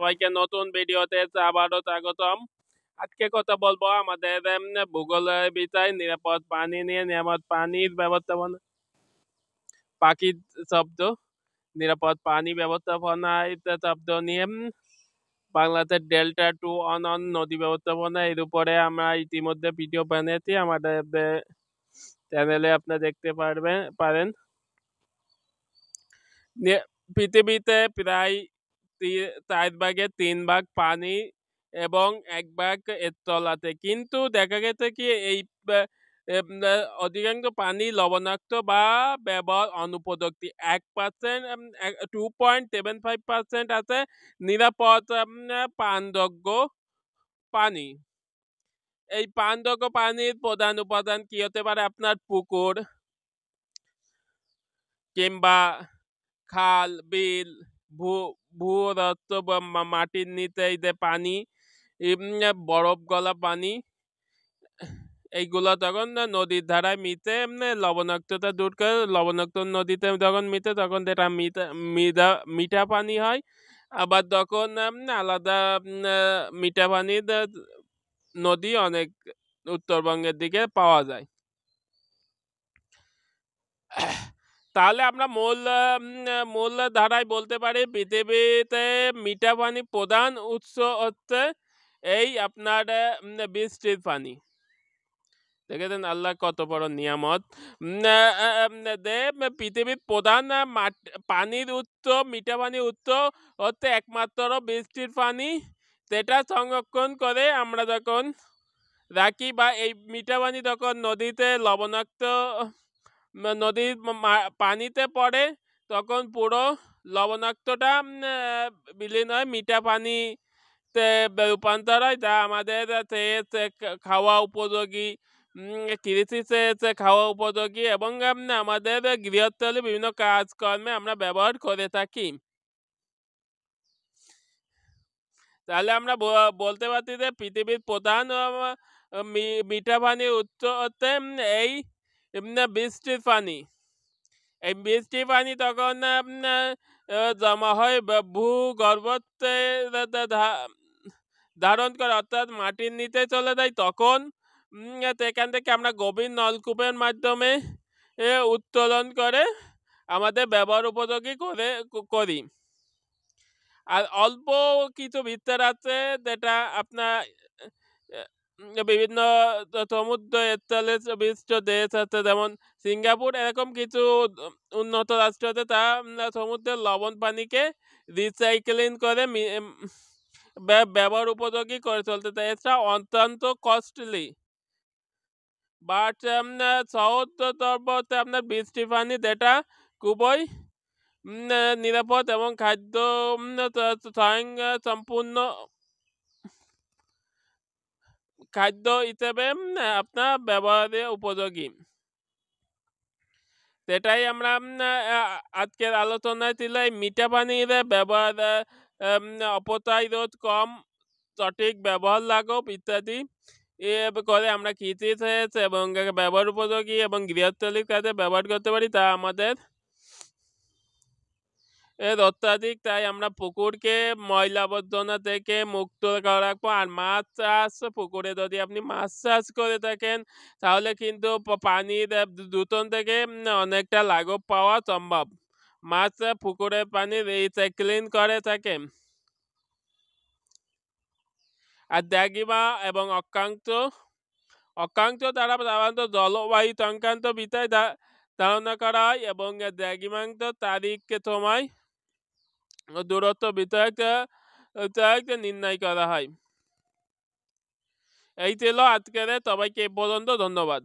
সবাইকে নতুন ভিডিওতে আবারও স্বাগতম। আজকে কথা বলবো আমাদের ভূগোলের বিষয় নিরাপদ পানি নিয়ে। নিরাপদ পানির ব্যবস্থাপনা, পাখির শব্দ, নিরাপদ পানি ব্যবস্থাপনায় শব্দ নিয়ে বাংলাদেশের ডেল্টা টু অন নদী ব্যবস্থাপনা এর উপরে আমরা ইতিমধ্যে ভিডিও বানিয়েছি, আমাদের চ্যানেলে আপনি দেখতে পারেন। পৃথিবীতে প্রায় 4/3 পানি এবং 1 ভাগ এর তলাতে, কিন্তু দেখা গেছে কি এই অধিকাংশ পানি লবণাক্ত বা ব্যবহার অনুপযুক্ত। 1% 2.75% আছে নিরাপদ পানযোগ্য পানি। এই পানযোগ্য পানির প্রধান উপাদান কি হতে পারে? আপনার পুকুর কিংবা খাল, বিল, ভূগর্ভস্থ মাটির নিচে এই যে পানি, বরফ গলা পানি, এইগুলো তখন নদীর ধারায় মিশে লবণাক্ততা দূর করে। লবণাক্ত নদীতে যখন মিশে তখন যেটা মিঠা পানি হয়। আবার তখন আলাদা মিঠা পানির নদী অনেক উত্তরবঙ্গের দিকে পাওয়া যায়। তাহলে আমরা মূল ধারায় বলতে পারি পৃথিবীতে মিঠা পানি প্রধান উৎস হচ্ছে এই আপনার বৃষ্টির পানি। দেখেছেন আল্লাহ কত বড় নিয়ামত। পৃথিবীর প্রধান পানির উৎস, মিঠা পানির উৎস হচ্ছে একমাত্র বৃষ্টির পানি। সেটা সংরক্ষণ করে আমরা যখন রাখি বা এই মিঠা পানি যখন নদীতে লবণাক্ত নদীর পানিতে পড়ে তখন পুরো লবণাক্তটা বিলীন হয়, মিঠা পানিতে রূপান্তর হয়, যা আমাদের খাওয়া উপযোগী, কৃষিতে খাওয়া উপযোগী এবং আমাদের গৃহস্থলে বিভিন্ন কাজকর্মে আমরা ব্যবহার করে থাকি। তাহলে আমরা বলতে পারছি যে পৃথিবীর প্রধান মিঠা পানির উৎস হচ্ছে এই বৃষ্টির পানি। এই বৃষ্টির পানি তখন জমা হয় ভূগর্ভস্থে ধারণ করে, অর্থাৎ মাটির নিচে চলে যায়। তখন এখান থেকে আমরা গভীর নলকূপের মাধ্যমে উত্তোলন করে আমাদের ব্যবহার উপযোগী করি। আর অল্প কিছু ভিতর আছে যেটা আপনার বিভিন্ন সমুদ্র স্থলে বিশিষ্ট দেশ আছে, যেমন সিঙ্গাপুর, এরকম কিছু উন্নত রাষ্ট্র আছে, তা সমুদ্রের লবণ পানিকে রিসাইক্লিং করে ব্যবহার উপযোগী করে চলতে চায়। এটা অত্যন্ত কস্টলি, বাট সহজতর আপনার বৃষ্টি পানি, যেটা খুবই নিরাপদ এবং খাদ্য সম্পূর্ণ খাদ্য হিসেবে আপনার ব্যবহারের উপযোগী। সেটাই আমরা আজকের আলোচনায় ছিল এই মিঠা পানির ব্যবহার, অপচয় রোধ, কম সঠিক ব্যবহার লাঘব ইত্যাদি করে আমরা কৃষি এবং ব্যবহার উপযোগী এবং গৃহস্থলীর কাজে ব্যবহার করতে পারি। তা আমাদের অত্যাধিক, তাই আমরা পুকুরকে ময়লা আবর্জনা থেকে মুক্ত রাখবো। আর মাছ চাষ, পুকুরে যদি আপনি মাছ চাষ করে থাকেন তাহলে কিন্তু পানির দূষণ থেকে অনেকটা লাঘব পাওয়া সম্ভব। মাছ পুকুরের পানি রিসাইক্লিং করে থাকে। আর দ্রাঘিমা এবং অক্ষাংশ দ্বারা সাধারণত জলবায়ু সংক্রান্ত বিষয় ধারণা করা হয় এবং দ্রাঘিমাংশ তারিখ, সময়, দূরত্ব বিষয়ক নির্ণয় করা হয়। এই ছিল আজকের, সবাইকে এ পর্যন্ত, ধন্যবাদ।